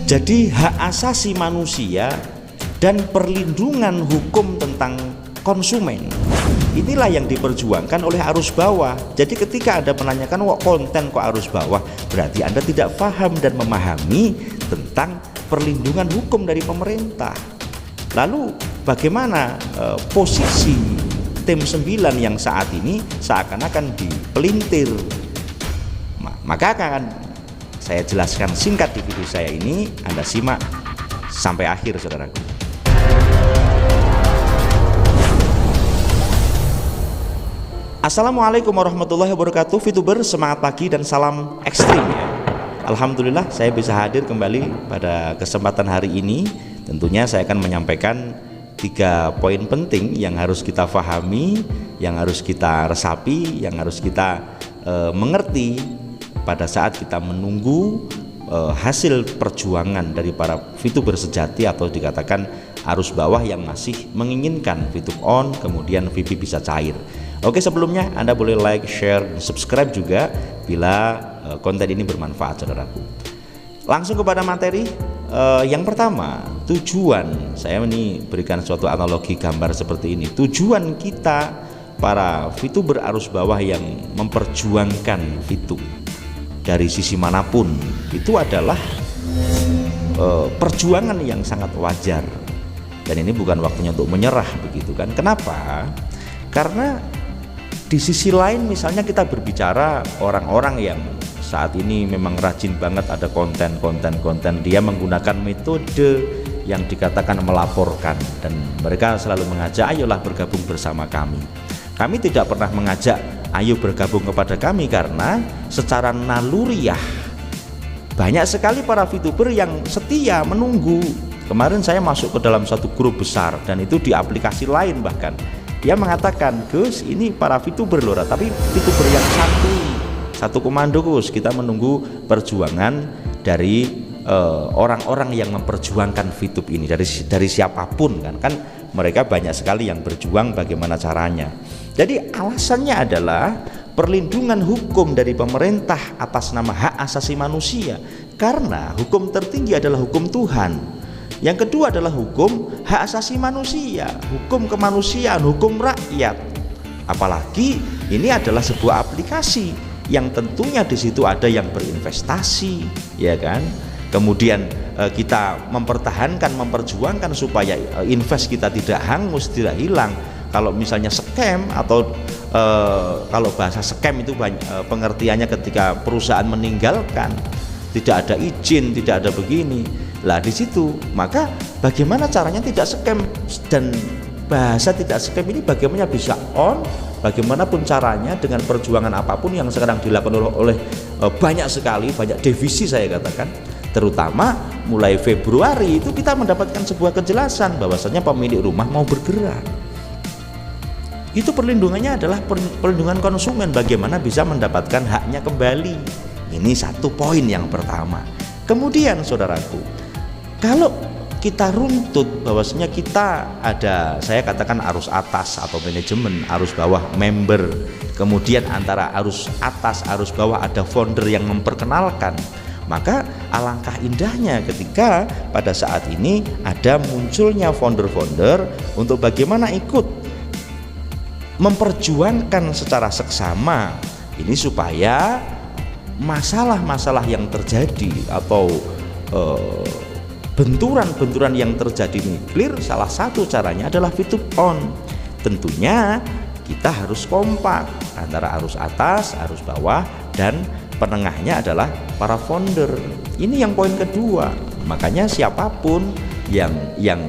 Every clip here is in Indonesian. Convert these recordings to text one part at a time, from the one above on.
Jadi hak asasi manusia dan perlindungan hukum tentang konsumen, inilah yang diperjuangkan oleh arus bawah. Jadi ketika Anda menanyakan konten kok arus bawah, berarti Anda tidak paham dan memahami tentang perlindungan hukum dari pemerintah. Lalu bagaimana posisi tim 9 yang saat ini seakan-akan dipelintir? Maka akan saya jelaskan singkat di video saya ini, Anda simak sampai akhir, saudaraku. Assalamualaikum warahmatullahi wabarakatuh, VTuber, semangat pagi dan salam ekstrim ya. Alhamdulillah saya bisa hadir kembali pada kesempatan hari ini. Tentunya saya akan menyampaikan 3 poin penting yang harus kita pahami, yang harus kita resapi, yang harus kita mengerti pada saat kita menunggu hasil perjuangan dari para VTuber sejati atau dikatakan arus bawah yang masih menginginkan VTube on, kemudian VP bisa cair. Oke, sebelumnya Anda boleh like, share, dan subscribe juga bila konten ini bermanfaat, saudaraku. Langsung kepada materi. Yang pertama, tujuan, saya ini berikan suatu analogi gambar seperti ini. Tujuan kita para VTuber arus bawah yang memperjuangkan VTube dari sisi manapun itu adalah perjuangan yang sangat wajar, dan ini bukan waktunya untuk menyerah, begitu kan? Kenapa? Karena di sisi lain misalnya kita berbicara orang-orang yang saat ini memang rajin banget, ada konten dia menggunakan metode yang dikatakan melaporkan, dan mereka selalu mengajak ayolah bergabung bersama kami. Kami tidak pernah mengajak ayo bergabung kepada kami karena secara naluriah banyak sekali para VTuber yang setia menunggu. Kemarin saya masuk ke dalam satu grup besar, dan itu di aplikasi lain bahkan dia mengatakan, Gus ini para VTuber loh, tapi VTuber yang satu komando Gus, kita menunggu perjuangan dari orang-orang yang memperjuangkan VTube ini, dari siapapun kan mereka banyak sekali yang berjuang, bagaimana caranya. Jadi alasannya adalah perlindungan hukum dari pemerintah atas nama hak asasi manusia, karena hukum tertinggi adalah hukum Tuhan. Yang kedua adalah hukum hak asasi manusia, hukum kemanusiaan, hukum rakyat. Apalagi ini adalah sebuah aplikasi yang tentunya di situ ada yang berinvestasi, ya kan? Kemudian kita mempertahankan, memperjuangkan supaya invest kita tidak hangus, tidak hilang. Kalau misalnya scam atau kalau bahasa scam itu pengertiannya ketika perusahaan meninggalkan, tidak ada izin, tidak ada begini. Lah di situ, maka bagaimana caranya tidak scam, dan bahasa tidak scam ini bagaimana bisa on, bagaimanapun caranya dengan perjuangan apapun yang sekarang dilakukan oleh banyak sekali, banyak divisi saya katakan. Terutama mulai Februari itu kita mendapatkan sebuah kejelasan bahwasanya pemilik rumah mau bergerak. Itu perlindungannya adalah perlindungan konsumen, bagaimana bisa mendapatkan haknya kembali. Ini satu poin yang pertama. Kemudian saudaraku, kalau kita runtut bahwasanya kita ada, saya katakan arus atas atau manajemen, arus bawah member, kemudian antara arus atas arus bawah ada founder yang memperkenalkan, maka alangkah indahnya ketika pada saat ini ada munculnya founder-founder untuk bagaimana ikut memperjuangkan secara seksama ini supaya masalah-masalah yang terjadi atau benturan-benturan yang terjadi ini clear. Salah satu caranya adalah VTube on. Tentunya kita harus kompak antara arus atas, arus bawah, dan penengahnya adalah para founder. Ini yang poin kedua. Makanya siapapun yang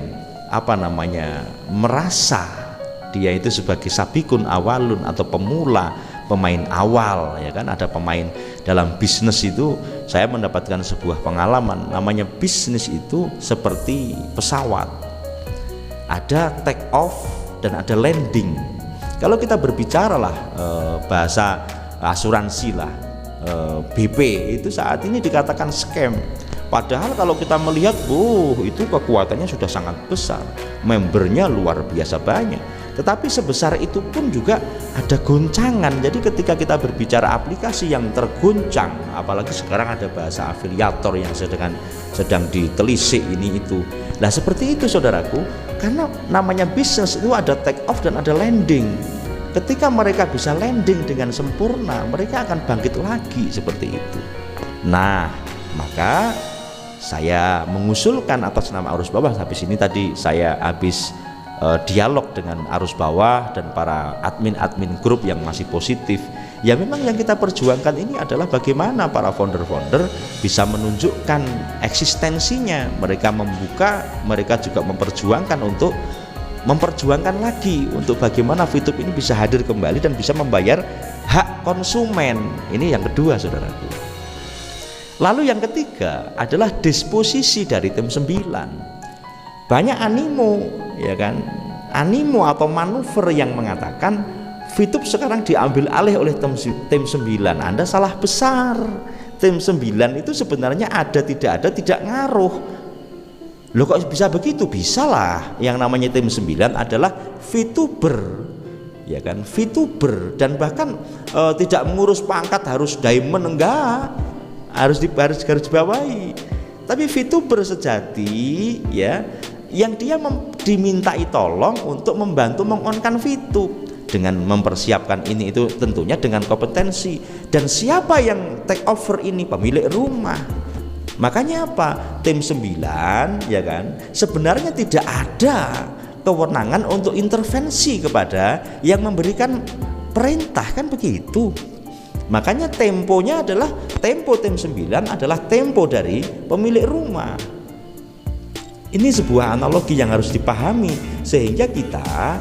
merasa dia itu sebagai sabikun awalun atau pemula, pemain awal, ya kan, ada pemain dalam bisnis itu. Saya mendapatkan sebuah pengalaman, namanya bisnis itu seperti pesawat, ada take off dan ada landing. Kalau kita berbicara lah bahasa asuransi lah, BP itu saat ini dikatakan scam. Padahal kalau kita melihat, itu kekuatannya sudah sangat besar, membernya luar biasa banyak. Tetapi sebesar itu pun juga ada goncangan. Jadi ketika kita berbicara aplikasi yang tergoncang, apalagi sekarang ada bahasa afiliator yang sedang ditelisik ini itu. Nah seperti itu saudaraku, karena namanya bisnis itu ada take off dan ada landing. Ketika mereka bisa landing dengan sempurna, mereka akan bangkit lagi seperti itu. Nah maka saya mengusulkan atas nama Arus Bawah, habis ini tadi saya habis dialog dengan Arus Bawah dan para admin-admin grup yang masih positif. Ya memang yang kita perjuangkan ini adalah bagaimana para founder-founder bisa menunjukkan eksistensinya. Mereka membuka, mereka juga memperjuangkan untuk memperjuangkan lagi untuk bagaimana VTube ini bisa hadir kembali dan bisa membayar hak konsumen. Ini yang kedua saudaraku. Lalu yang ketiga adalah disposisi dari tim 9. Banyak animo, ya kan, animo atau manuver yang mengatakan VTube sekarang diambil alih oleh tim 9. Anda salah besar. Tim 9 itu sebenarnya ada tidak ngaruh. Loh kok bisa begitu? Bisa lah. Yang namanya tim 9 adalah VTuber, ya kan, VTuber, dan bahkan tidak mengurus pangkat harus diamond, enggak, harus dibawahi. Tapi VTuber sejati, ya, yang dia dimintai tolong untuk membantu mengonkan VTube dengan mempersiapkan ini itu tentunya dengan kompetensi. Dan siapa yang take over ini? Pemilik rumah. Makanya apa? Tim 9, ya kan, sebenarnya tidak ada kewenangan untuk intervensi kepada yang memberikan perintah, kan begitu. Makanya temponya adalah tempo tim 9 adalah tempo dari pemilik rumah. Ini sebuah analogi yang harus dipahami, sehingga kita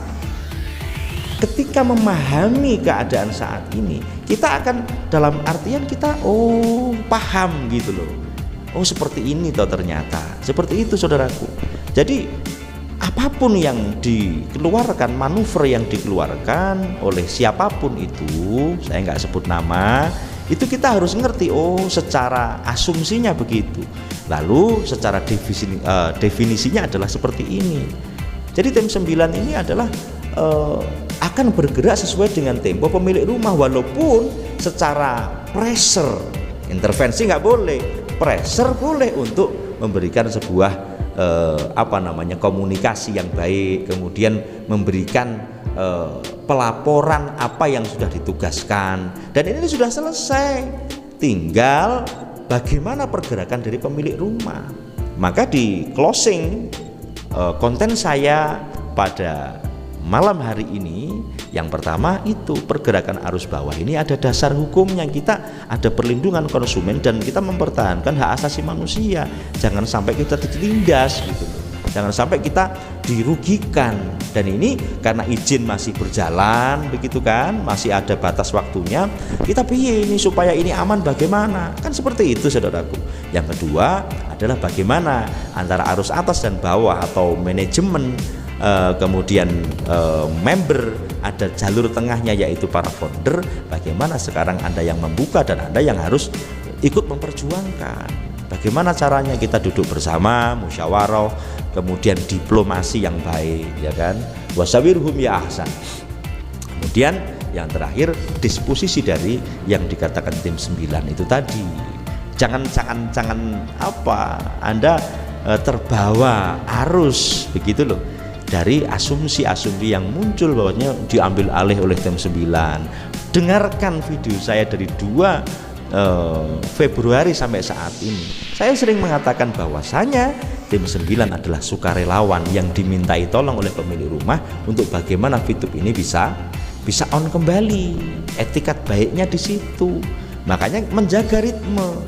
ketika memahami keadaan saat ini, kita akan dalam artian kita paham gitu loh. Oh seperti ini toh ternyata. Seperti itu saudaraku. Jadi apapun yang dikeluarkan, manuver yang dikeluarkan oleh siapapun itu, saya nggak sebut nama, itu kita harus ngerti, secara asumsinya begitu, lalu secara definisinya adalah seperti ini. Jadi tim 9 ini adalah akan bergerak sesuai dengan tempo pemilik rumah, walaupun secara pressure, intervensi nggak boleh, pressure boleh untuk memberikan sebuah komunikasi yang baik, kemudian memberikan pelaporan apa yang sudah ditugaskan, dan ini sudah selesai, tinggal bagaimana pergerakan dari pemilik rumah. Maka di closing konten saya pada malam hari ini, yang pertama itu pergerakan arus bawah ini ada dasar hukumnya, kita ada perlindungan konsumen dan kita mempertahankan hak asasi manusia. Jangan sampai kita ditindas gitu loh. Jangan sampai kita dirugikan. Dan ini karena izin masih berjalan begitu kan, masih ada batas waktunya, kita piye ini supaya ini aman bagaimana? Kan seperti itu saudaraku. Yang kedua adalah bagaimana antara arus atas dan bawah atau manajemen, kemudian member, ada jalur tengahnya yaitu para founder. Bagaimana sekarang Anda yang membuka dan Anda yang harus ikut memperjuangkan. Bagaimana caranya kita duduk bersama, musyawarah, kemudian diplomasi yang baik, ya kan? Wasawirhum ya ahsan. Kemudian yang terakhir disposisi dari yang dikatakan tim 9 itu tadi. Jangan Anda terbawa arus begitu loh, dari asumsi-asumsi yang muncul bahwanya diambil alih oleh tim 9. Dengarkan video saya dari 2 Februari sampai saat ini. Saya sering mengatakan bahwasanya tim 9 adalah sukarelawan yang dimintai tolong oleh pemilik rumah untuk bagaimana VTube ini bisa on kembali. Etikat baiknya di situ. Makanya menjaga ritme.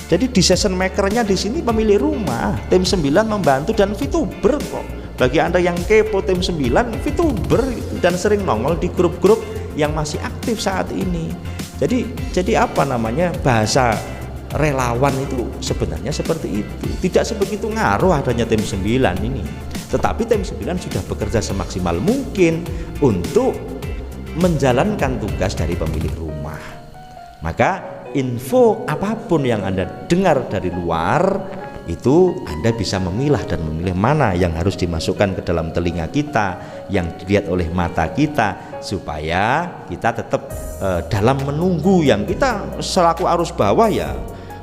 Jadi decision makernya di sini pemilik rumah, tim 9 membantu dan VTuber kok. Bagi Anda yang kepo, tim 9 VTuber gitu, dan sering nongol di grup-grup yang masih aktif saat ini. Jadi bahasa relawan itu sebenarnya seperti itu. Tidak sebegitu ngaruh adanya tim 9 ini. Tetapi tim 9 sudah bekerja semaksimal mungkin untuk menjalankan tugas dari pemilik rumah. Maka info apapun yang Anda dengar dari luar, itu Anda bisa memilah dan memilih mana yang harus dimasukkan ke dalam telinga kita, yang dilihat oleh mata kita, supaya kita tetap dalam menunggu yang kita selaku arus bawah ya.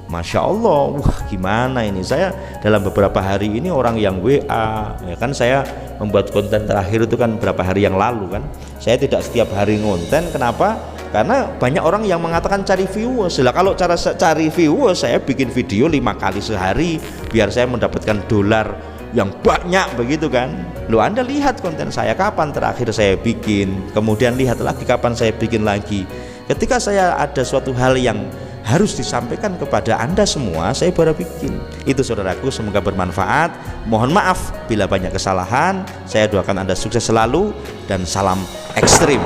Masya Allah, wah gimana ini, saya dalam beberapa hari ini orang yang WA, ya kan saya membuat konten terakhir itu kan beberapa hari yang lalu kan, saya tidak setiap hari ngonten. Kenapa? Karena banyak orang yang mengatakan cari viewers. Lah kalau cara cari viewers, saya bikin video 5 kali sehari biar saya mendapatkan dolar yang banyak begitu kan. Loh, Anda lihat konten saya kapan terakhir saya bikin, kemudian lihat lagi kapan saya bikin lagi. Ketika saya ada suatu hal yang harus disampaikan kepada Anda semua, saya baru bikin. Itu saudaraku, semoga bermanfaat. Mohon maaf bila banyak kesalahan. Saya doakan Anda sukses selalu dan salam ekstrim.